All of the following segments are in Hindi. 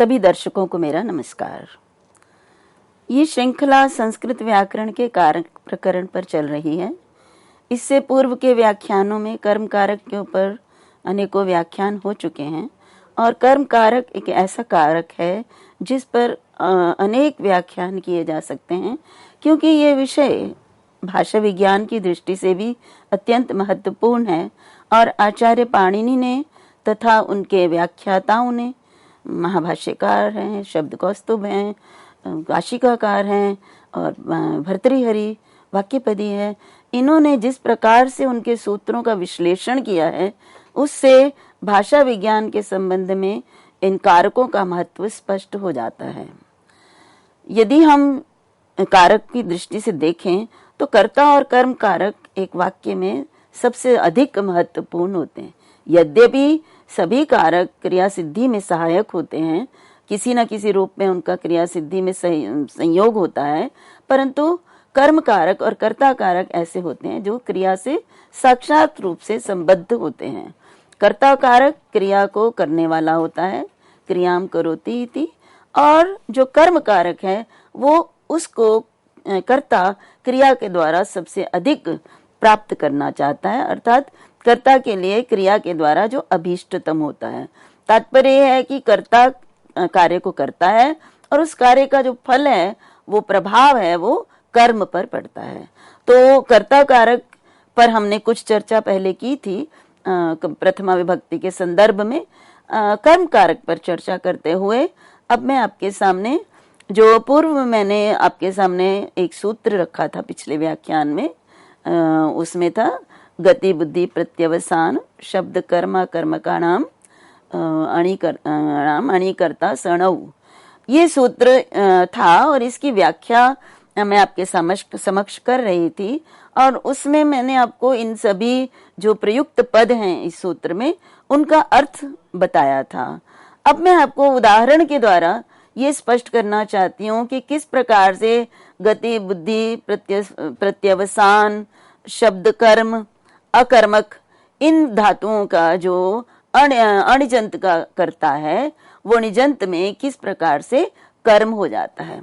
सभी दर्शकों को मेरा नमस्कार। ये श्रृंखला संस्कृत व्याकरण के कारक प्रकरण पर चल रही है। इससे पूर्व के व्याख्यानों में कर्म कारक के ऊपर अनेकों व्याख्यान हो चुके हैं और कर्म कारक एक ऐसा कारक है जिस पर अनेक व्याख्यान किए जा सकते हैं, क्योंकि ये विषय भाषा विज्ञान की दृष्टि से भी अत्यंत महत्वपूर्ण है और आचार्य पाणिनि ने तथा उनके व्याख्याताओं ने, महाभाष्यकार हैं, शब्दकौस्तुभ हैं, काशिकाकार हैं और भर्तृहरि वाक्यपदी है, इन्होंने जिस प्रकार से उनके सूत्रों का विश्लेषण किया है उससे भाषा विज्ञान के संबंध में इन कारकों का महत्व स्पष्ट हो जाता है। यदि हम कारक की दृष्टि से देखें तो कर्ता और कर्म कारक एक वाक्य में सबसे अधिक महत्वपूर्ण होते हैं। यद्यपि सभी कारक क्रिया सिद्धि में सहायक होते हैं, किसी न किसी रूप में उनका क्रिया सिद्धि में संयोग होता है, परंतु कर्म कारक और कर्ता कारक ऐसे होते हैं जो क्रिया से साक्षात रूप से संबद्ध होते हैं। कर्ता कारक क्रिया को करने वाला होता है, क्रियाम करोति इति, और जो कर्म कारक है वो उसको कर्ता क्रिया के द्वारा सबसे अधिक प्राप्त करना चाहता है, अर्थात कर्ता के लिए क्रिया के द्वारा जो अभीष्टतम होता है। तात्पर्य यह है कि कर्ता कार्य को करता है और उस कार्य का जो फल है, वो प्रभाव है, वो कर्म पर पड़ता है। तो कर्ता कारक पर हमने कुछ चर्चा पहले की थी प्रथमा विभक्ति के संदर्भ में। कर्म कारक पर चर्चा करते हुए अब मैं आपके सामने, जो पूर्व में मैंने आपके सामने एक सूत्र रखा था पिछले व्याख्यान में, उसमें था गति बुद्धि प्रत्यवसान शब्द कर्म कर्मकाणाम अणिकर्ता सणौ। ये सूत्र था और इसकी व्याख्या मैं आपके समक्ष कर रही थी और उसमें मैंने आपको इन सभी जो प्रयुक्त पद हैं इस सूत्र में उनका अर्थ बताया था। अब मैं आपको उदाहरण के द्वारा ये स्पष्ट करना चाहती हूँ कि किस प्रकार से गति बुद्धि प्रत्यवसान शब्द कर्म अकर्मक इन धातुओं का जो अणिजंत का करता है वो निजंत में किस प्रकार से कर्म हो जाता है।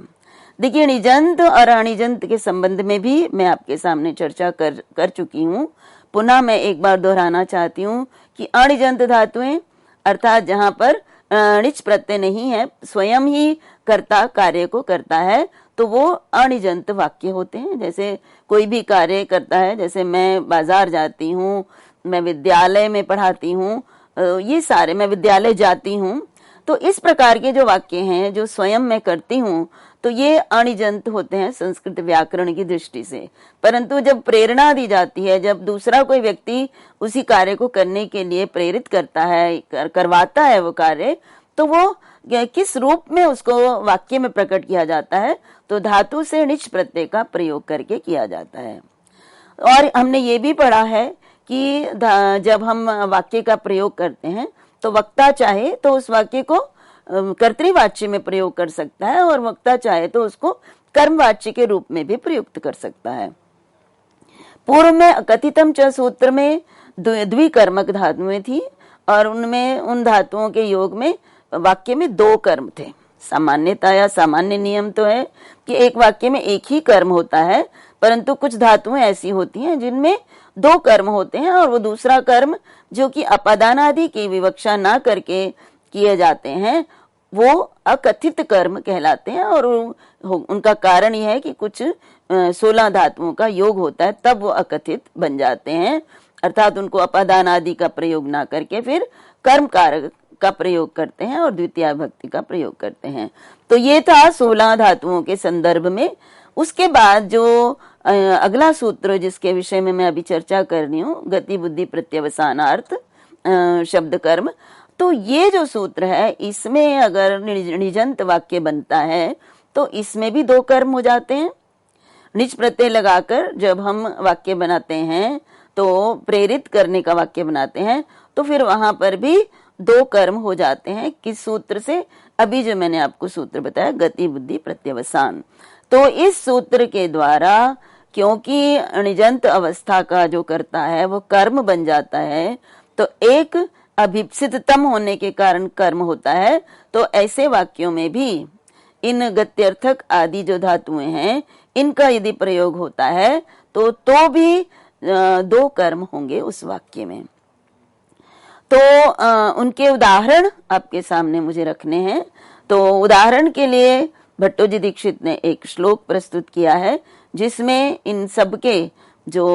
देखिए, निजंत और अणिजंत के संबंध में भी मैं आपके सामने चर्चा कर चुकी हूँ। पुनः मैं एक बार दोहराना चाहती हूँ कि अणिजंत धातुएं अर्थात जहाँ पर णिच प्रत्यय नहीं है, स्वयं ही कर्ता कार्य को करता है, तो वो अणिजंत वाक्य होते हैं। जैसे कोई भी कार्य करता है, जैसे मैं बाजार जाती हूँ, मैं विद्यालय में पढ़ाती हूँ, ये सारे, मैं विद्यालय जाती हूँ, तो इस प्रकार के जो वाक्य हैं जो स्वयं मैं करती हूँ तो ये अणिजंत होते हैं संस्कृत व्याकरण की दृष्टि से। परंतु जब प्रेरणा दी जाती है, जब दूसरा कोई व्यक्ति उसी कार्य को करने के लिए प्रेरित करता है, करवाता है वो कार्य, तो वो किस रूप में उसको वाक्य में प्रकट किया जाता है, तो धातु से णिच प्रत्यय का प्रयोग करके किया जाता है। और हमने ये भी पढ़ा है कि जब हम वाक्य का प्रयोग करते हैं तो वक्ता चाहे तो उस वाक्य को कर्तृवाच्य में प्रयोग कर सकता है और वक्ता चाहे तो उसको कर्मवाच्य के रूप में भी प्रयुक्त कर सकता है। पूर्व में कथितम च सूत्र में द्विकर्मक धातुएं थी और उनमें उन धातुओं के योग में वाक्य में दो कर्म थे। सामान्यता या सामान्य नियम तो है कि एक वाक्य में एक ही कर्म होता है, परंतु कुछ धातुएं ऐसी होती हैं जिनमें दो कर्म होते हैं और वो दूसरा कर्म जो कि अपादानादि की विवक्षा ना करके किए जाते हैं वो अकथित कर्म कहलाते हैं। और उनका कारण यह है कि कुछ 16 धातुओं का योग होता है, तब वो अकथित बन जाते हैं, अर्थात उनको अपादान आदि का प्रयोग ना करके फिर कर्म कारक का प्रयोग करते हैं और द्वितीय भक्ति का प्रयोग करते हैं। तो ये था 16 धातुओं के संदर्भ में। उसके बाद जो अगला सूत्र जिसके विषय में मैं अभी चर्चा कर रही हूँ, गति बुद्धि प्रत्यवसानार्थ शब्द कर्म, तो ये जो सूत्र है इसमें अगर निजंत वाक्य बनता है तो इसमें भी दो कर्म हो जाते हैं। निज प्रत्यय लगाकर जब हम वाक्य बनाते हैं तो प्रेरित करने का वाक्य बनाते हैं तो फिर वहां पर भी दो कर्म हो जाते हैं। किस सूत्र से? अभी जो मैंने आपको सूत्र बताया, गति बुद्धि प्रत्यवसान। तो इस सूत्र के द्वारा क्योंकि अणिजंत अवस्था का जो करता है वो कर्म बन जाता है, तो एक अभिप्सिततम होने के कारण कर्म होता है, तो ऐसे वाक्यों में भी इन गत्यर्थक आदि जो धातुएं हैं इनका यदि प्रयोग होता है तो भी दो कर्म होंगे उस वाक्य में। तो उनके उदाहरण आपके सामने मुझे रखने हैं। तो उदाहरण के लिए भट्टोजी दीक्षित ने एक श्लोक प्रस्तुत किया है जिसमें इन सबके जो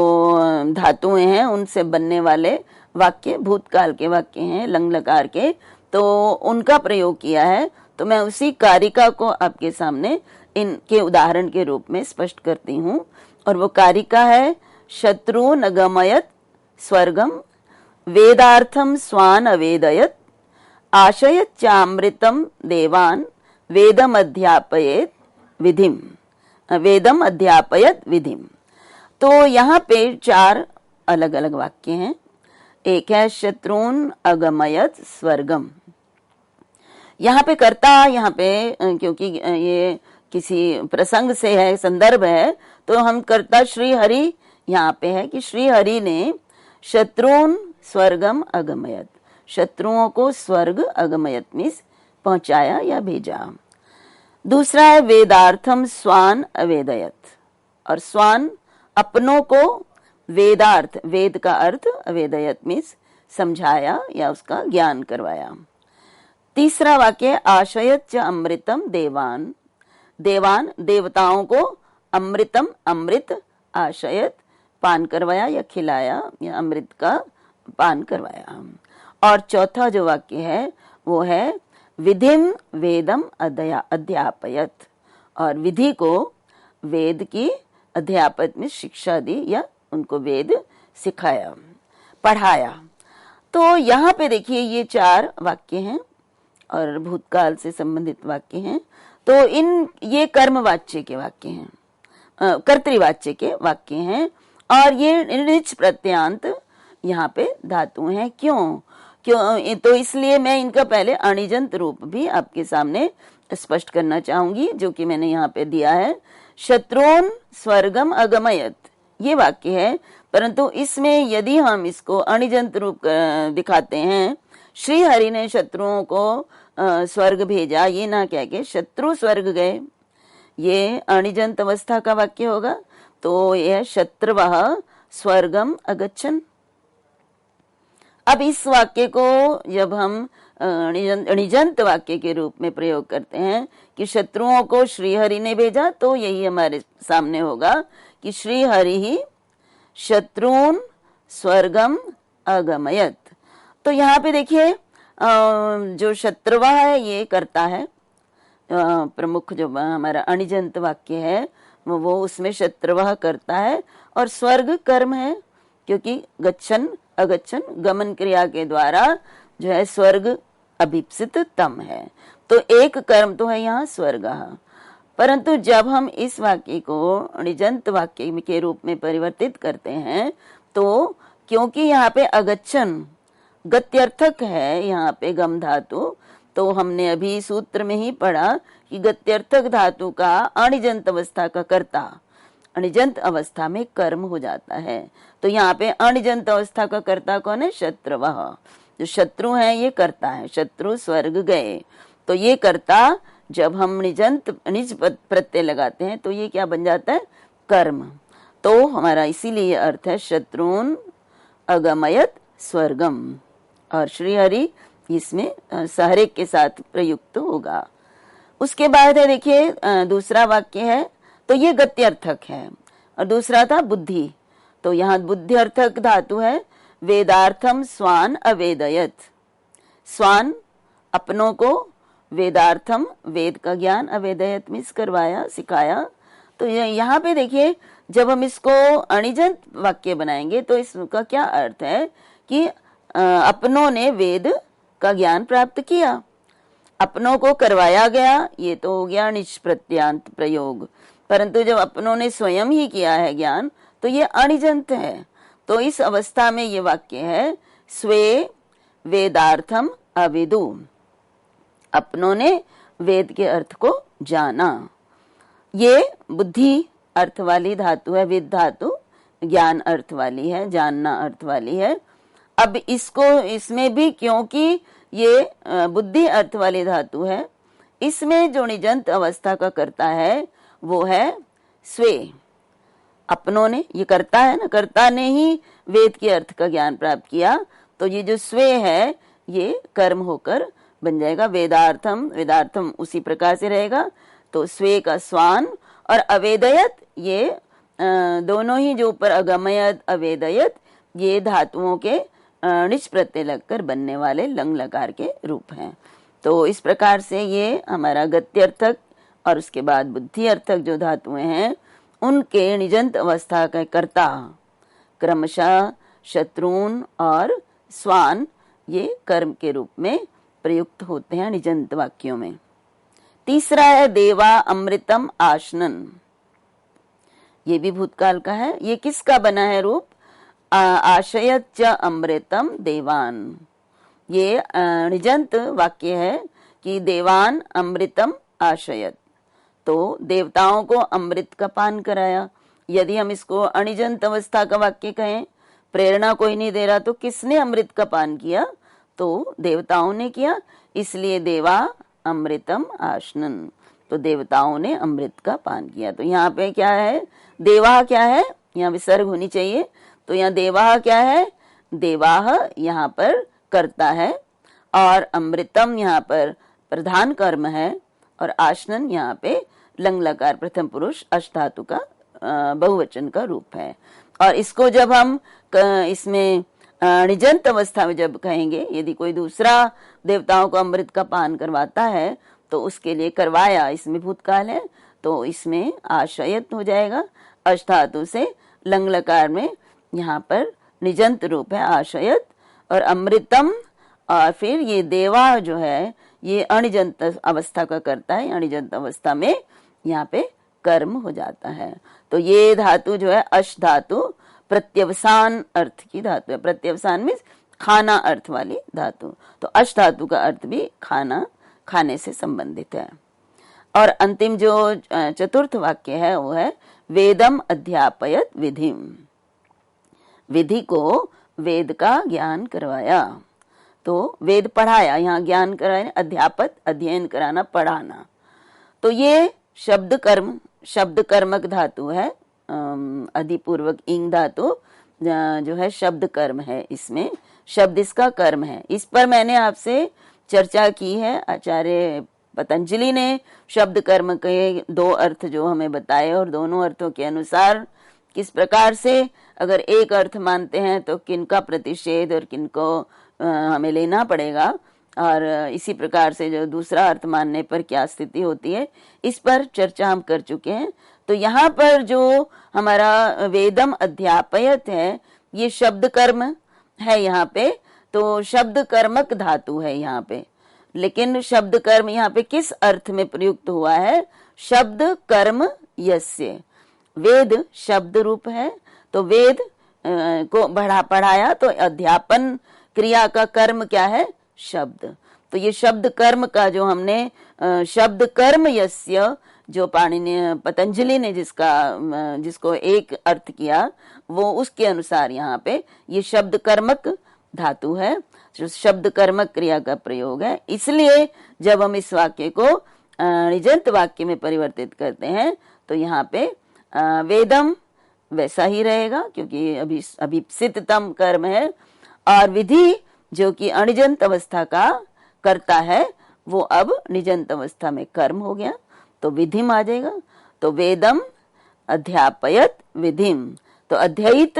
धातुएं हैं उनसे बनने वाले वाक्य भूतकाल के वाक्य हैं, लंग लकार के, तो उनका प्रयोग किया है। तो मैं उसी कारिका को आपके सामने इनके उदाहरण के रूप में स्पष्ट करती हूँ। और वो कारिका है शत्रु नगमयत स्वर्गम वेदार्थम स्वान अवेदयत आशयत चामृतम देवान वेदम अध्यापयत विधिम, वेदम अध्यापयत विधिम। तो यहाँ पे चार अलग अलग वाक्य हैं। एक है शत्रुन अगमयत स्वर्गम। यहाँ पे कर्ता, यहाँ पे क्योंकि ये किसी प्रसंग से है, संदर्भ है, तो हम कर्ता श्री हरि यहाँ पे है कि श्री हरि ने शत्रुन स्वर्गम अगमयत, शत्रुओं को स्वर्ग अगमयत मीन्स पहुंचाया या भेजा। दूसरा है वेदार्थम स्वान अवेदयत, और स्वान अपनों को वेदार्थ, वेद का अर्थ अवेदयत मीन्स समझाया या उसका ज्ञान करवाया। तीसरा वाक्य आशयत च अमृतम देवान, देवान देवताओं को अमृतम अमृत आशयत पान करवाया या खिलाया या अमृत का पान करवाया। और चौथा जो वाक्य है वो है विधिम वेदम अध्यापयत, और विधि को वेद की अध्यापत में शिक्षा दी या उनको वेद सिखाया, पढ़ाया। तो यहाँ पे देखिए ये चार वाक्य हैं और भूतकाल से संबंधित वाक्य हैं। तो ये कर्मवाच्य के वाक्य हैं, कर्तृवाच्य के वाक्य हैं, और ये निच प्रत्यांत यहाँ पे धातु हैं। क्यों? तो इसलिए मैं इनका पहले अणिजंत रूप भी आपके सामने स्पष्ट करना चाहूंगी, जो कि मैंने यहाँ पे दिया है। शत्रुन स्वर्गम अगमयत ये वाक्य है, परंतु इसमें यदि हम इसको अणिजंत रूप दिखाते हैं, श्री हरि ने शत्रुओं को स्वर्ग भेजा, ये ना कह के शत्रु स्वर्ग गए, ये अणिजंत अवस्था का वाक्य होगा। तो यह शत्रुवः स्वर्गम अगच्छन्। अब इस वाक्य को जब हम अणिजंत वाक्य के रूप में प्रयोग करते हैं कि शत्रुओं को श्री हरि ने भेजा, तो यही हमारे सामने होगा कि श्री हरि ही शत्रुन स्वर्गम अगमयत। तो यहाँ पे देखिए जो शत्रुवा है ये करता है, प्रमुख जो हमारा अणिजंत वाक्य है वो उसमें शत्रुवा करता है, और स्वर्ग कर्म है, क्योंकि गच्छन अगच्छन गमन क्रिया के द्वारा जो है स्वर्ग अभिप्सित तम है। तो एक कर्म तो है यहाँ स्वर्ग। परंतु जब हम इस वाक्य को अणिजंत वाक्य के रूप में परिवर्तित करते हैं, तो क्योंकि यहाँ पे अगच्छन गत्यर्थक है, यहाँ पे गम धातु, तो हमने अभी सूत्र में ही पढ़ा कि गत्यर्थक धातु का अणिजंत अवस्था का कर्ता अणिजंत अवस्था में कर्म हो जाता है। तो यहाँ पे अणिजंत अवस्था का कर्ता कौन है? शत्रुवः। जो शत्रु है ये कर्ता है, शत्रु स्वर्ग गए। तो ये कर्ता जब हम निज प्रत्यय लगाते हैं तो ये क्या बन जाता है? कर्म। तो हमारा इसीलिए अर्थ है शत्रुन अगमयत स्वर्गम, और श्री हरि इसमें सहरेक के साथ प्रयुक्त होगा। उसके बाद है देखिए दूसरा वाक्य है, तो ये गत्यर्थक है, और दूसरा था बुद्धि। तो यहाँ बुद्ध्यर्थक धातु है वेदार्थम स्वान अवेदयत। स्वान अपनों को, वेदार्थम वेद का ज्ञान, अवेदयत मीन्स करवाया, सिखाया। तो यहाँ पे देखिए जब हम इसको अणिजंत वाक्य बनाएंगे तो इसका क्या अर्थ है कि अपनों ने वेद का ज्ञान प्राप्त किया, अपनों को करवाया गया, ये तो हो गया निष्प्रत्यांत प्रयोग। परंतु जब अपनों ने स्वयं ही किया है ज्ञान, तो ये अणिजंत है। तो इस अवस्था में ये वाक्य है स्वे वेदार्थम अविदु, अपनों ने वेद के अर्थ को जाना। ये बुद्धि अर्थ वाली धातु है, विद धातु ज्ञान अर्थ वाली है, जानना अर्थ वाली है। अब इसको इसमें भी क्योंकि ये बुद्धि अर्थ वाली धातु है, इसमें जो निजंत अवस्था का करता है वो है स्वे। अपनों ने, ये करता है ना, कर्ता ने ही वेद के अर्थ का ज्ञान प्राप्त किया, तो ये जो स्वे है ये कर्म होकर बन जाएगा। वेदार्थम, वेदार्थम उसी प्रकार से रहेगा। तो स्वे का स्वान और अवेदयत, ये दोनों ही जो ऊपर अगमयत अवेदयत, ये धातुओं के निच प्रत्यय लगकर बनने वाले लंग लकार के रूप हैं। तो इस प्रकार से ये हमारा गत्यर्थक और उसके बाद बुद्धि अर्थक जो धातुएं हैं उनके निजंत अवस्था का कर्ता क्रमशः शत्रुन और स्वान ये कर्म के रूप में प्रयुक्त होते हैं निजंत वाक्यों में। तीसरा है देवा अमृतम आशनन, ये भी भूतकाल का है। ये किसका बना है रूप? आशयत च अमृतम देवान, ये निजंत वाक्य है कि देवान अमृतम आशयत, तो देवताओं को अमृत का पान कराया। यदि हम इसको अनिजंत अवस्था का वाक्य कहें, प्रेरणा कोई नहीं दे रहा, तो किसने अमृत का पान किया? तो देवताओं ने किया, इसलिए देवा अमृतम आशनन, तो देवताओं ने अमृत का पान किया। तो यहाँ पे क्या है? देवा क्या है? यहाँ विसर्ग होनी चाहिए। तो यहाँ देवाह क्या है? देवाह यहाँ पर कर्ता है और अमृतम यहाँ पर प्रधान कर्म है और आशनन यहाँ पे लंग लकार प्रथम पुरुष अष्टातु का बहुवचन का रूप है। और इसको जब हम इसमें निजंत अवस्था में जब कहेंगे, यदि कोई दूसरा देवताओं को अमृत का पान करवाता है तो उसके लिए करवाया, इसमें भूतकाल है, तो इसमें आशयत हो जाएगा। अष्टातु से लंग लकार में यहाँ पर निजंत रूप है आशयत और अमृतम, और फिर ये देवा जो है ये अनिजंत अवस्था का करता है। अनिजंत अवस्था में यहाँ पे कर्म हो जाता है। तो ये धातु जो है अश धातु प्रत्यवसान अर्थ की धातु है। प्रत्यवसान मीन्स खाना अर्थ वाली धातु। तो अश धातु का अर्थ भी खाना, खाने से संबंधित है। और अंतिम जो चतुर्थ वाक्य है वो है वेदम अध्यापयत विधिम, विधि को वेद का ज्ञान करवाया। तो वेद पढ़ाया, यहाँ ज्ञान कराया, अध्यापत अध्ययन कराना, पढ़ाना। तो ये शब्द कर्म, शब्द कर्मक धातु है, अधिपूर्वक इंग धातु जो है शब्द कर्म है, इसमें शब्द इसका कर्म है। इस पर मैंने आपसे चर्चा की है। आचार्य पतंजलि ने शब्द कर्म के दो अर्थ जो हमें बताए और दोनों अर्थों के अनुसार किस प्रकार से अगर एक अर्थ मानते हैं तो किनका प्रतिषेध और किनको हमें लेना पड़ेगा, और इसी प्रकार से जो दूसरा अर्थ मानने पर क्या स्थिति होती है, इस पर चर्चा हम कर चुके हैं। तो यहाँ पर जो हमारा वेदम अध्यापयत है ये शब्द कर्म है यहाँ पे, तो शब्द कर्मक धातु है यहाँ पे। लेकिन शब्द कर्म यहाँ पे किस अर्थ में प्रयुक्त हुआ है? शब्द कर्म यस्य, वेद शब्द रूप है, तो वेद को पढ़ाया, तो अध्यापन क्रिया का कर्म क्या है? शब्द। तो ये शब्द कर्म का जो हमने शब्द कर्म यस्य जो पाणिनि पतंजलि ने जिसको एक अर्थ किया, वो उसके अनुसार यहाँ पे ये शब्द कर्मक धातु है, जो शब्द कर्मक क्रिया का प्रयोग है। इसलिए जब हम इस वाक्य को निजंत वाक्य में परिवर्तित करते हैं तो यहाँ पे वेदम वैसा ही रहेगा, क्योंकि अभिप्सिततम कर्म है, और विधि जो कि अनिजंत अवस्था का करता है वो अब निजंत अवस्था में कर्म हो गया, तो विधिम आ जाएगा। तो वेदम अध्यापयत विधिम, तो अध्ययित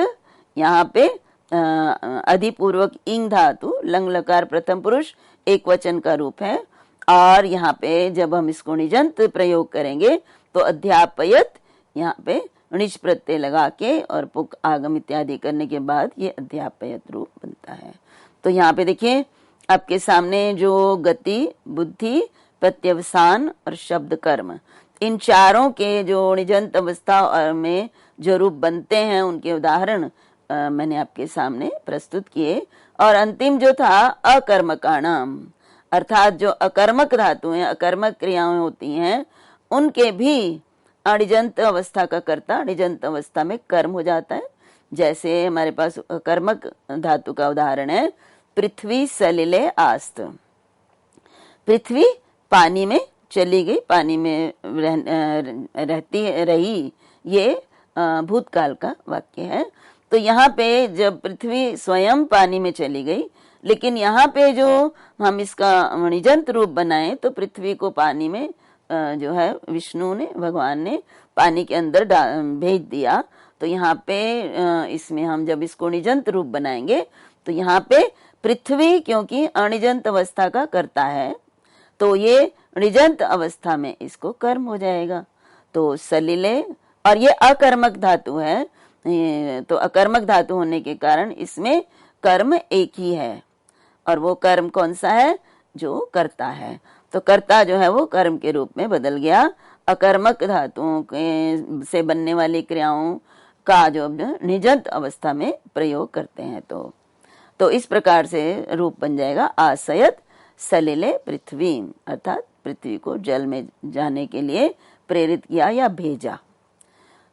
यहाँ पे अधिपूर्वक इंग धातु लंग लकार प्रथम पुरुष एक वचन का रूप है, और यहाँ पे जब हम इसको निजंत प्रयोग करेंगे तो अध्यापयत यहाँ पे निज प्रत्यय लगा के और पुक आगम इत्यादि करने के बाद ये अध्यापयत रूप बनता है। तो यहाँ पे देखिए आपके सामने जो गति, बुद्धि, प्रत्यवसान और शब्द कर्म, इन चारों के जो निजंत अवस्था में जो रूप बनते हैं उनके उदाहरण मैंने आपके सामने प्रस्तुत किए। और अंतिम जो था अकर्मकाणाम, अर्थात जो अकर्मक धातु हैं, अकर्मक क्रियाएं होती हैं, उनके भी अनिजंत अवस्था का कर्ता निजंत अवस्था में कर्म हो जाता है। जैसे हमारे पास कर्मक धातु का उदाहरण है पृथ्वी सलिले आस्त। पृथ्वी पानी में चली गई, पानी में रहती रही, ये भूतकाल का वाक्य है। तो यहाँ पे जब पृथ्वी स्वयं पानी में चली गई, लेकिन यहाँ पे जो हम इसका निजंत रूप बनाए तो पृथ्वी को पानी में जो है विष्णु ने, भगवान ने पानी के अंदर भेज दिया। तो यहाँ पे इसमें हम जब इसको निजंत रूप बनाएंगे तो यहाँ पे पृथ्वी क्योंकि अनिजंत अवस्था का करता है, तो ये निजंत अवस्था में इसको कर्म हो जाएगा। तो सलिले, और ये अकर्मक धातु है, तो अकर्मक धातु होने के कारण इसमें कर्म एक ही है, और वो कर्म कौन सा है? जो कर्ता है। तो कर्ता जो है वो कर्म के रूप में बदल गया। अकर्मक धातुओं के से बनने वाली क्रियाओं का जो निजंत अवस्था में प्रयोग करते हैं तो इस प्रकार से रूप बन जाएगा आसयत सलिले पृथ्वी, अर्थात पृथ्वी को जल में जाने के लिए प्रेरित किया या भेजा।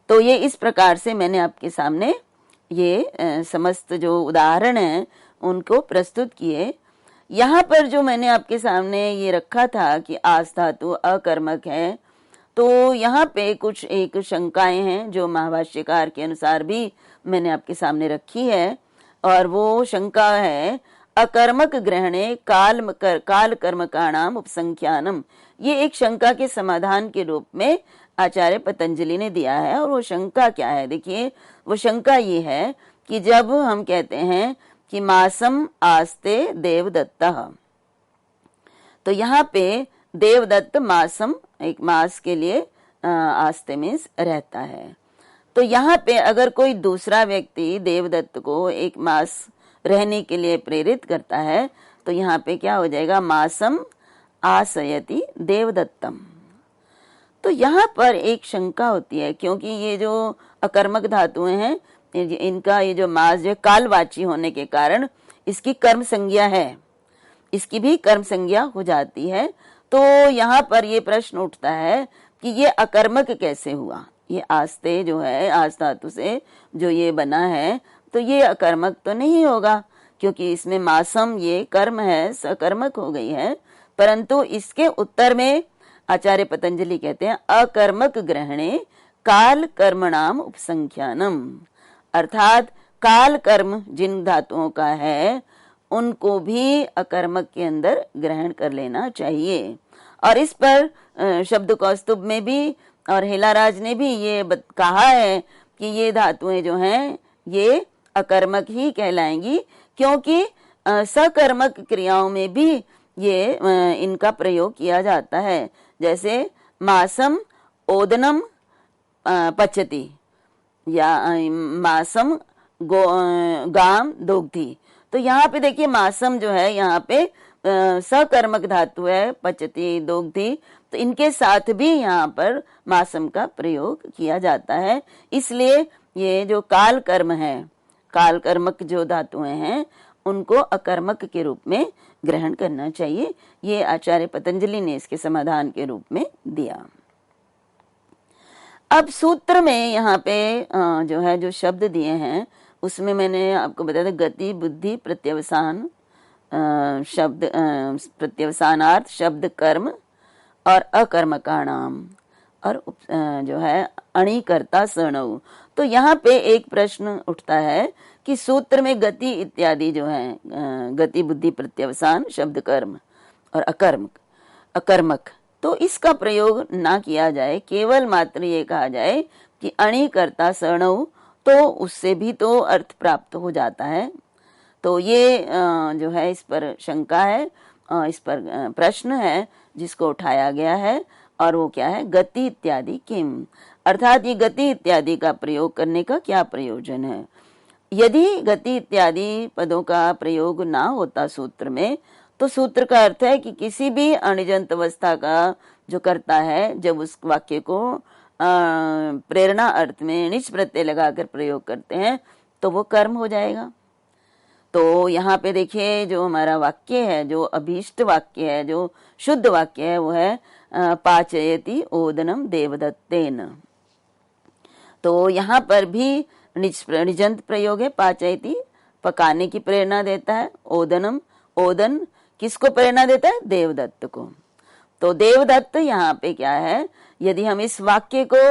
तो ये इस प्रकार से मैंने आपके सामने ये समस्त जो उदाहरण हैं उनको प्रस्तुत किए। यहाँ पर जो मैंने आपके सामने ये रखा था कि आस धातु अकर्मक है, तो यहाँ पे कुछ एक शंकाएं हैं जो महाभाष्यकार के अनुसार भी मैंने आपके सामने रखी है, और वो शंका है अकर्मक ग्रहणे काल कर्मकाणाम उपसंख्यानम। ये एक शंका के समाधान के रूप में आचार्य पतंजलि ने दिया है। और वो शंका क्या है? देखिए, वो शंका ये है कि जब हम कहते हैं कि मासम आस्ते देवदत्तः, तो यहाँ पे देवदत्त मासम, एक मास के लिए आस्ते में रहता है। तो यहाँ पे अगर कोई दूसरा व्यक्ति देवदत्त को एक मास रहने के लिए प्रेरित करता है तो यहाँ पे क्या हो जाएगा? मासम आसयति देवदत्तम। तो यहाँ पर एक शंका होती है, क्योंकि ये जो अकर्मक धातुएं हैं इनका ये जो मास जो कालवाची होने के कारण इसकी कर्म संज्ञा है, इसकी भी कर्म संज्ञा हो जाती है। तो यहाँ पर ये प्रश्न उठता है कि ये अकर्मक कैसे हुआ? ये आस्ते जो है, आस धातु से जो ये बना है, तो ये अकर्मक तो नहीं होगा, क्योंकि इसमें मासम ये कर्म है, सकर्मक हो गई है। परंतु इसके उत्तर में आचार्य पतंजलि कहते हैं अकर्मक ग्रहणे काल कर्मणाम उपसंख्यानम, अर्थात काल कर्म जिन धातुओं का है उनको भी अकर्मक के अंदर ग्रहण कर लेना चाहिए। और इस पर शब्द कौस्तुभ में भी और हेलाराज ने भी ये कहा है कि ये धातुएं जो हैं ये अकर्मक ही कहलाएंगी, क्योंकि सकर्मक क्रियाओं में भी ये इनका प्रयोग किया जाता है। जैसे मासम ओदनम पचती, या मासम गाम दोग्धी। तो यहाँ पे देखिए मासम जो है यहाँ पे सकर्मक धातु है, पचती दोग्धी, तो इनके साथ भी यहाँ पर मासम का प्रयोग किया जाता है। इसलिए ये जो काल कर्म है, काल कर्मक जो धातुएं हैं उनको अकर्मक के रूप में ग्रहण करना चाहिए। ये आचार्य पतंजलि ने इसके समाधान के रूप में दिया। अब सूत्र में यहाँ पे जो है जो शब्द दिए हैं उसमें मैंने आपको बताया था गति बुद्धि प्रत्यवसान शब्द प्रत्यवसानार्थ शब्द कर्म और अकर्मकाणाम और जो है अणिकर्ता सणव। तो यहाँ पे एक प्रश्न उठता है कि सूत्र में गति इत्यादि जो है गति बुद्धि प्रत्यवसान शब्द कर्म और अकर्मक, तो इसका प्रयोग ना किया जाए, केवल मात्र ये कहा जाए कि अणिकर्ता सणव, तो उससे भी तो अर्थ प्राप्त हो जाता है। तो ये जो है इस पर शंका है, इस पर प्रश्न है जिसको उठाया गया है, और वो क्या है? गति इत्यादि किम, अर्थात ये गति इत्यादि का प्रयोग करने का क्या प्रयोजन है? यदि गति इत्यादि पदों का प्रयोग ना होता सूत्र में, तो सूत्र का अर्थ है कि किसी भी अनिजंत अवस्था का जो करता है, जब उस वाक्य को प्रेरणा अर्थ में निच प्रत्यय लगाकर प्रयोग करते हैं तो वो कर्म हो जाएगा। तो यहाँ पे देखिए जो हमारा वाक्य है, जो अभीष्ट वाक्य है, जो शुद्ध वाक्य है, वो है पाचयति ओदनम देवदत्तेन। तो यहाँ पर भी निजंत प्रयोग है। पाचयति पकाने की प्रेरणा देता है। ओदनम, ओदन किसको प्रेरणा देता है? देवदत्त को। तो देवदत्त यहाँ पे क्या है, यदि हम इस वाक्य को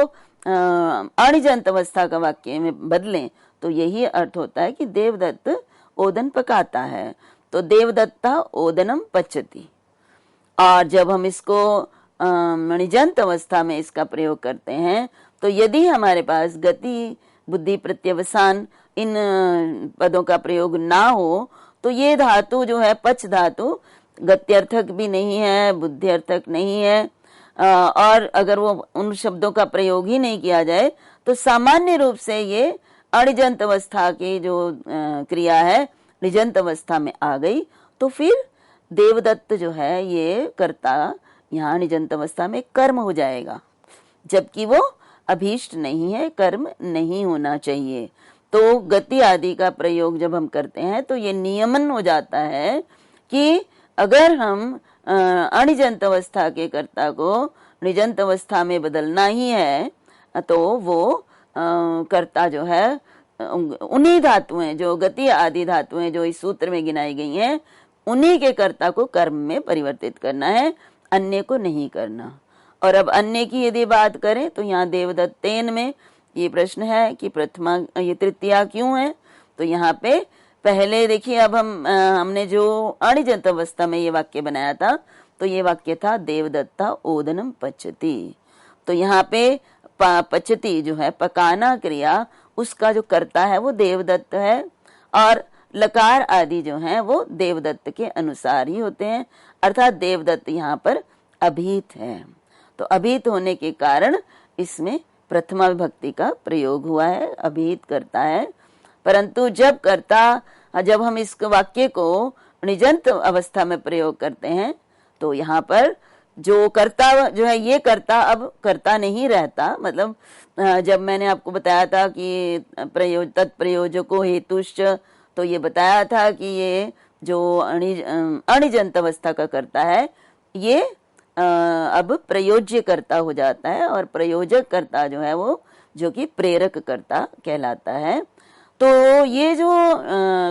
अणिजंत अवस्था का वाक्य में बदलें तो यही अर्थ होता है कि देवदत्त ओदन पकाता है। तो देवदत्ता ओदनम पचति। और जब हम इसको अणिजंत अवस्था में इसका प्रयोग करते हैं तो यदि हमारे पास गति, बुद्धि, प्रत्यवसान इन पदों का प्रयोग ना हो तो ये धातु जो है पच धातु गत्यर्थक भी नहीं है, बुद्धिर्थक नहीं है। और अगर वो उन शब्दों का प्रयोग ही नहीं किया जाए तो सामान्य रूप से ये अणिजंत अवस्था की जो क्रिया है निजंत अवस्था में आ गई, तो फिर देवदत्त जो है ये कर्ता यहाँ निजंत अवस्था में कर्म हो जाएगा, जबकि वो अभीष्ट नहीं है, कर्म नहीं होना चाहिए। तो गति आदि का प्रयोग जब हम करते हैं तो ये नियमन हो जाता है कि अगर हम अणिजंत अवस्था के कर्ता को निजंत अवस्था में बदलना ही है तो वो कर्ता जो है उन्हीं धातुएं, जो गति आदि धातुएं जो इस सूत्र में गिनाई गई हैं, उन्हीं के कर्ता को कर्म में परिवर्तित करना है, अन्य को नहीं करना। और अब अन्य की यदि बात करें तो यहाँ देवदत्तेन में ये प्रश्न है कि प्रथमा ये तृतीया क्यों है। तो यहाँ पे पहले देखिए, अब हमने जो अणिजंत अवस्था में ये वाक्य बनाया था तो ये वाक्य था देवदत्ता ओदनम पचति। तो यहाँ पे पचति जो है पकाना क्रिया, उसका जो कर्ता है वो देवदत्त है और लकार आदि जो हैं वो देवदत्त के अनुसार ही होते हैं, अर्थात देवदत्त यहाँ पर अभीत है। तो अभीत होने के कारण इसमें प्रथमा विभक्ति का प्रयोग हुआ है, अभीत करता है। परंतु जब हम इस वाक्य को निजंत अवस्था में प्रयोग करते हैं तो यहाँ पर जो कर्ता जो है ये कर्ता अब कर्ता नहीं रहता। मतलब जब मैंने आपको बताया था कि तत्प्रयोजको हेतुश्च, तो ये बताया था कि ये जो अणिजंत अवस्था का कर्ता है ये अब प्रयोज्य कर्ता हो जाता है और प्रयोजक कर्ता जो है वो जो कि प्रेरक कर्ता कहलाता है। तो ये जो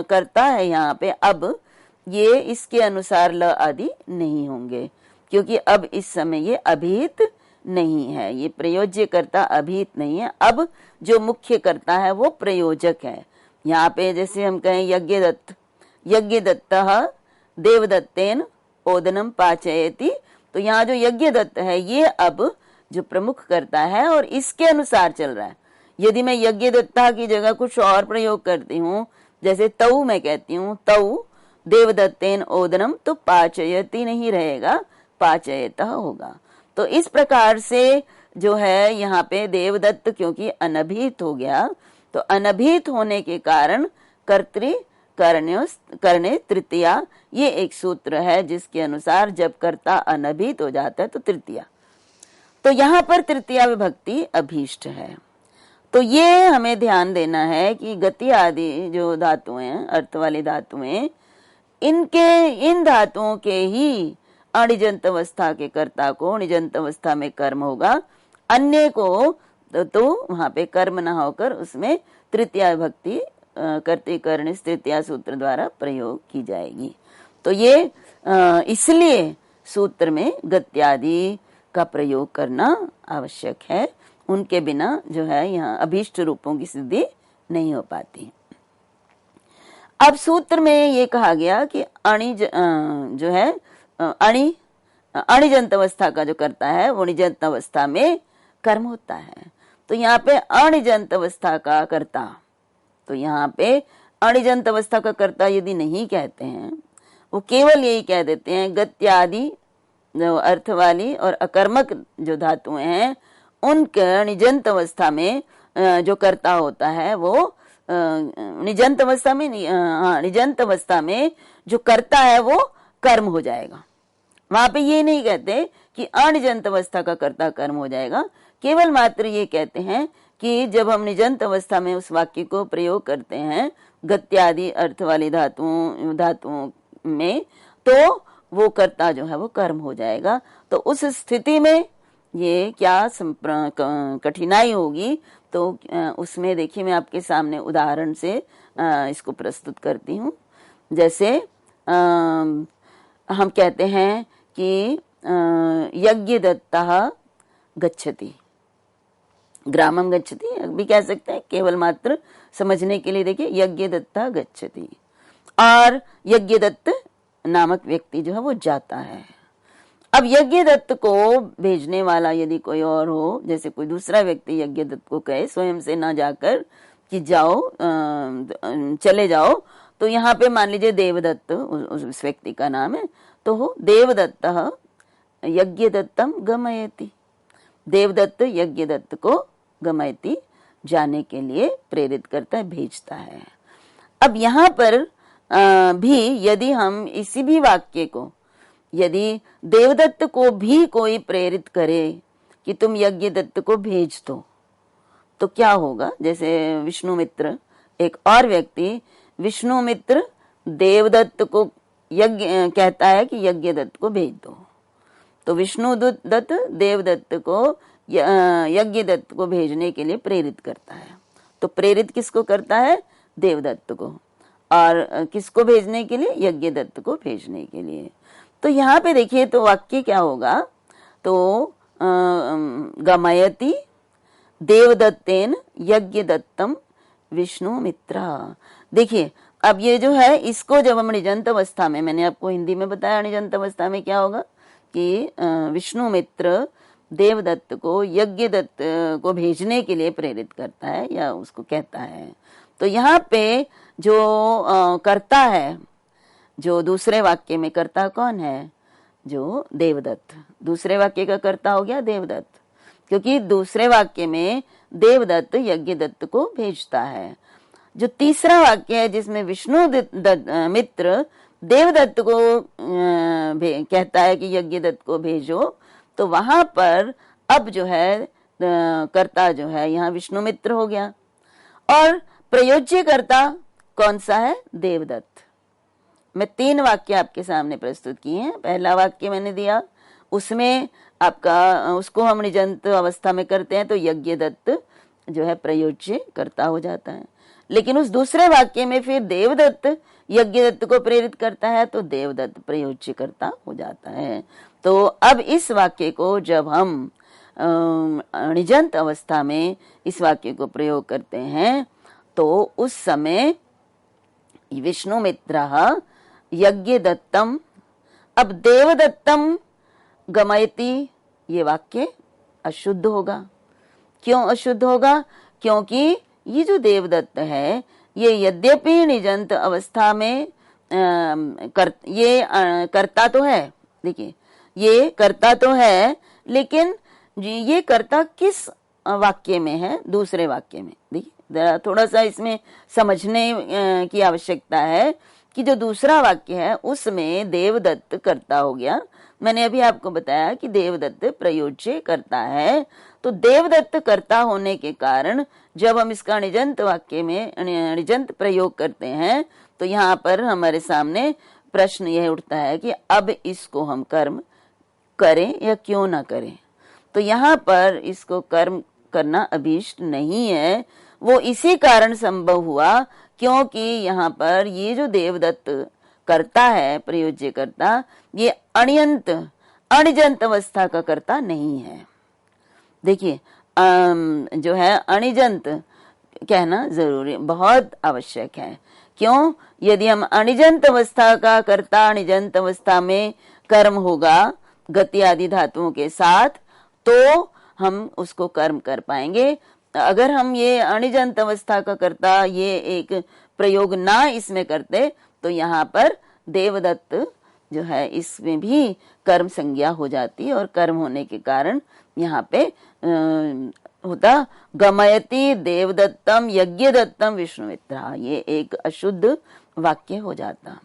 कर्ता है यहाँ पे अब ये इसके अनुसार ल आदि नहीं होंगे, क्योंकि अब इस समय ये अभीत नहीं है, ये प्रयोज्य कर्ता अभीत नहीं है। अब जो मुख्य कर्ता है वो प्रयोजक है। यहाँ पे जैसे हम कहें यज्ञदत्तः देवदत्तेन ओदनम पाचयति, तो यहाँ जो यज्ञदत्त है ये अब जो प्रमुख करता है और इसके अनुसार चल रहा है। यदि मैं यज्ञदत्ता की जगह कुछ और प्रयोग करती हूँ, जैसे तऊ मैं कहती हूँ तऊ देवदत्तेन ओदनम, तो पाचयति नहीं रहेगा, पाचयतः होगा। तो इस प्रकार से जो है यहाँ पे देवदत्त क्योंकि अनभिहित हो गया, तो अनभिहित होने के कारण कर्तृ करणे तृतीया, ये एक सूत्र है जिसके अनुसार जब कर्ता अनभिहित हो जाता है तो तृतीया। तो यहाँ पर तृतीया विभक्ति अभीष्ट है। तो ये हमें ध्यान देना है कि गति आदि जो धातुएं हैं, अर्थ वाली धातुएं, इन धातुओं के ही अणिजंत अवस्था के कर्ता को निजंत अवस्था में कर्म होगा, अन्य को तो वहां पे कर्म ना होकर उसमें तृतीया विभक्ति कर्तृकर्ण तृतीया सूत्र द्वारा प्रयोग की जाएगी। तो ये इसलिए सूत्र में गत्यादि का प्रयोग करना आवश्यक है, उनके बिना जो है यहाँ अभीष्ट रूपों की सिद्धि नहीं हो पाती। अब सूत्र में ये कहा गया कि जो है अणिजंत अवस्था का जो करता है वो निजंत अवस्था में कर्म होता है। तो यहाँ पे अणिजंत अवस्था का कर्ता, तो यहाँ पे अणिजंत अवस्था का कर्ता यदि नहीं कहते हैं, वो केवल यही कह देते हैं गत्यादि जो अर्थ वाली और अकर्मक जो धातुएं हैं उनके निजंत अवस्था में जो कर्ता होता है वो निजंत अवस्था में जो कर्ता है वो कर्म हो जाएगा। वहां पे ये नहीं कहते कि अनिजंत अवस्था का कर्ता कर्म हो जाएगा, केवल मात्र ये कहते हैं कि जब हम निजंत अवस्था में उस वाक्य को प्रयोग करते हैं गत्यादि अर्थ वाली धातुओं में, तो वो कर्ता जो है वो कर्म हो जाएगा। तो उस स्थिति में ये क्या कठिनाई होगी, तो उसमें देखिए मैं आपके सामने उदाहरण से इसको प्रस्तुत करती हूँ। जैसे हम कहते हैं कि यज्ञ दत्तः गच्छति, ग्रामम गच्छति भी कह सकते हैं, केवल मात्र समझने के लिए देखिए यज्ञ दत्तः गच्छति, और यज्ञ दत्त नामक व्यक्ति जो है वो जाता है। अब यज्ञ दत्त को भेजने वाला यदि कोई और हो, जैसे कोई दूसरा व्यक्ति यज्ञ दत्त को कहे स्वयं से ना जाकर कि जाओ चले जाओ, तो यहाँ पे मान लीजिए देवदत्त उस व्यक्ति का नाम है, तो हो देवदत्तः यज्ञ दत्तम गमयति, देवदत्त यज्ञ दत्त को गमयति जाने के लिए प्रेरित करता है, भेजता है। अब यहाँ पर भी यदि हम इसी भी वाक्य को यदि देवदत्त को भी कोई प्रेरित करे कि तुम यज्ञ दत्त को भेज दो, तो क्या होगा? जैसे विष्णुमित्र, एक और व्यक्ति विष्णुमित्र देवदत्त को यज्ञ कहता है कि यज्ञ दत्त को भेज दो, तो विष्णु दत्त देवदत्त को यज्ञ दत्त को भेजने के लिए प्रेरित करता है। तो प्रेरित किसको करता है? देवदत्त को। और किसको भेजने के लिए? यज्ञ दत्त को भेजने के लिए। तो यहाँ पे देखिए तो वाक्य क्या होगा? तो गमयति देवदत्तेन यज्ञ दत्तम विष्णुमित्र। देखिए अब ये जो है, इसको जब हम निजंत अवस्था में, मैंने आपको हिंदी में बताया निजंत अवस्था में क्या होगा कि विष्णुमित्र देवदत्त को यज्ञ दत्त को भेजने के लिए प्रेरित करता है या उसको कहता है। तो यहाँ पे जो कर्ता है, जो दूसरे वाक्य में कर्ता कौन है? जो देवदत्त, दूसरे वाक्य का कर्ता हो गया देवदत्त, क्योंकि दूसरे वाक्य में देवदत्त यज्ञ दत्त को भेजता है। जो तीसरा वाक्य है जिसमें विष्णु मित्र देवदत्त को कहता है कि यज्ञ दत्त को भेजो, तो वहां पर अब जो है कर्ता जो है यहाँ विष्णु मित्र हो गया, और प्रयोज्य कर्ता कौन सा है? देवदत्त। मैं 3 वाक्य आपके सामने प्रस्तुत किए हैं। पहला वाक्य मैंने दिया, उसमें आपका उसको हम निजंत अवस्था में करते हैं तो यज्ञ दत्त जो है प्रयोज्य कर्ता हो जाता है। लेकिन उस दूसरे वाक्य में फिर देवदत्त यज्ञ दत्त को प्रेरित करता है तो देवदत्त प्रयोज्य कर्ता हो जाता है। तो अब इस वाक्य को जब हम निजंत अवस्था में इस वाक्य को प्रयोग करते हैं तो उस समय विष्णुमित्रः यज्ञ दत्तम, अब देवदत्तम गमयति, ये वाक्य अशुद्ध होगा। क्यों अशुद्ध होगा? क्योंकि ये जो देवदत्त है ये यद्यपि निजंत अवस्था में कर्ता तो है, देखिए ये कर्ता तो है, लेकिन ये कर्ता किस वाक्य में है? दूसरे वाक्य में। देखिए थोड़ा सा इसमें समझने की आवश्यकता है कि जो दूसरा वाक्य है उसमें देवदत्त कर्ता हो गया। मैंने अभी आपको बताया कि देवदत्त प्रयोज्य कर्ता है, तो देवदत्त कर्ता होने के कारण जब हम इसका निजंत वाक्य में निजंत प्रयोग करते हैं तो यहाँ पर हमारे सामने प्रश्न यह उठता है कि अब इसको हम कर्म करें या क्यों ना करें। तो यहाँ पर इसको कर्म करना अभीष्ट नहीं है। वो इसी कारण संभव हुआ क्योंकि यहाँ पर ये जो देवदत्त कर्ता है प्रयोज्य कर्ता, ये अणिजंत अवस्था का कर्ता नहीं है। देखिए जो है अणिजंत कहना जरूरी, बहुत आवश्यक है। क्यों? यदि हम अणिजंत अवस्था का कर्ता अणिजंत अवस्था में कर्म होगा गति आदि धातुओं के साथ, तो हम उसको कर्म कर पाएंगे। अगर हम ये अणिजंत अवस्था का कर्ता ये एक प्रयोग ना इसमें करते तो यहाँ पर देवदत्त जो है इसमें भी कर्म संज्ञा हो जाती, और कर्म होने के कारण यहाँ पे होता गमयति देवदत्तम यज्ञ दत्तम विष्णुमित्र, ये एक अशुद्ध वाक्य हो जाता।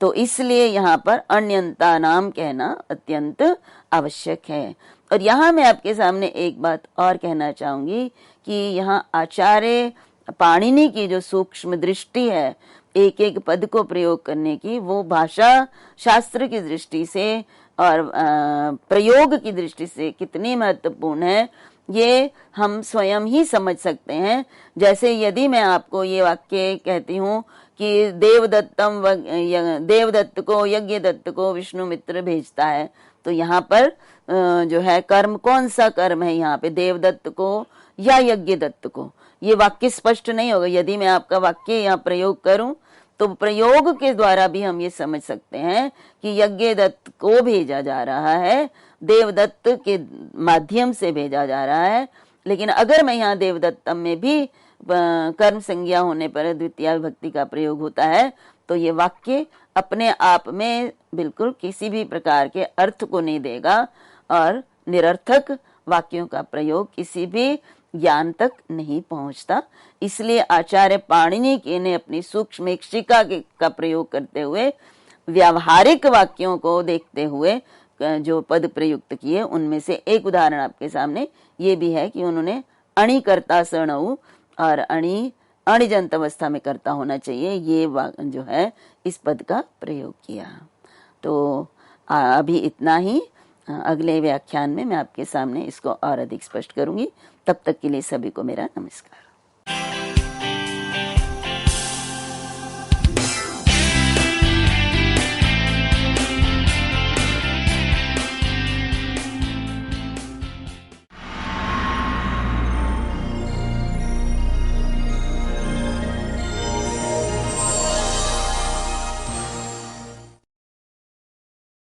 तो इसलिए यहाँ पर अन्यंता नाम कहना अत्यंत आवश्यक है। और यहाँ मैं आपके सामने एक बात और कहना चाहूंगी कि यहाँ आचार्य पाणिनि की जो सूक्ष्म दृष्टि है एक एक पद को प्रयोग करने की, वो भाषा शास्त्र की दृष्टि से और प्रयोग की दृष्टि से कितनी महत्वपूर्ण है, ये हम स्वयं ही समझ सकते हैं। जैसे यदि मैं आपको ये वाक्य कहती हूँ कि देवदत्त को यज्ञदत्त को विष्णुमित्र भेजता है, तो यहाँ पर जो है कर्म कौन सा कर्म है यहाँ पे, देवदत्त को या यज्ञदत्त को, ये वाक्य स्पष्ट नहीं होगा। यदि मैं आपका वाक्य यहाँ प्रयोग करूं तो प्रयोग के द्वारा भी हम ये समझ सकते हैं कि यज्ञदत्त को भेजा जा रहा है, देवदत्त के माध्यम से भेजा जा रहा है। लेकिन अगर मैं यहाँ देवदत्तम में भी कर्म संज्ञा होने पर द्वितीया विभक्ति का प्रयोग होता है, तो ये वाक्य अपने आप में बिल्कुल किसी भी प्रकार के अर्थ को नहीं देगा और निरर्थक वाक्यों का प्रयोग किसी भी ज्ञान तक नहीं पहुंचता। इसलिए आचार्य पाणिनि ने अपनी सूक्ष्मेक्षिका का प्रयोग करते हुए व्यावहारिक वाक्यों को देखते हुए जो पद प्रयुक्त किए, उनमें से एक उदाहरण आपके सामने ये भी है कि उन्होंने अणि कर्ता सणऊ और अणि अणिजंत अवस्था में कर्ता होना चाहिए, ये जो है इस पद का प्रयोग किया। तो अभी इतना ही। अगले व्याख्यान में मैं आपके सामने इसको और अधिक स्पष्ट करूंगी। तब तक के लिए सभी को मेरा नमस्कार।